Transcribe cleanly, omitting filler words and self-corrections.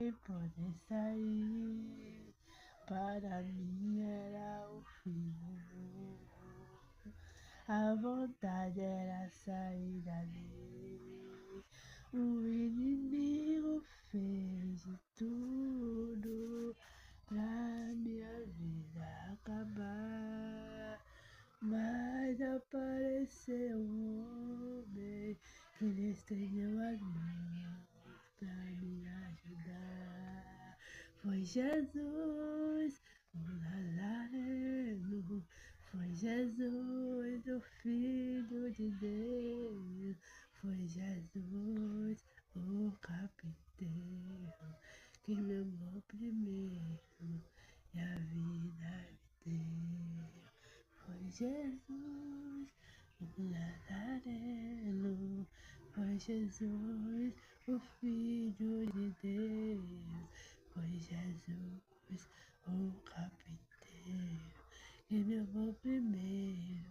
e poder sair, para mim era o fim do mundo. A vontade era sair dali. O inimigo fez de tudo pra minha vida acabar. Mas apareceu um homem que lhe estendeu as mãos pra me ajudar. Foi Jesus, o Nazareno. Foi Jesus, o Filho de Deus. Foi Jesus, o carpinteiro, que me amou primeiro e a vida me deu. Foi Jesus, o Nazareno. Foi Jesus, o Filho de Deus. Foi Jesus, o carpinteiro, que me amou primeiro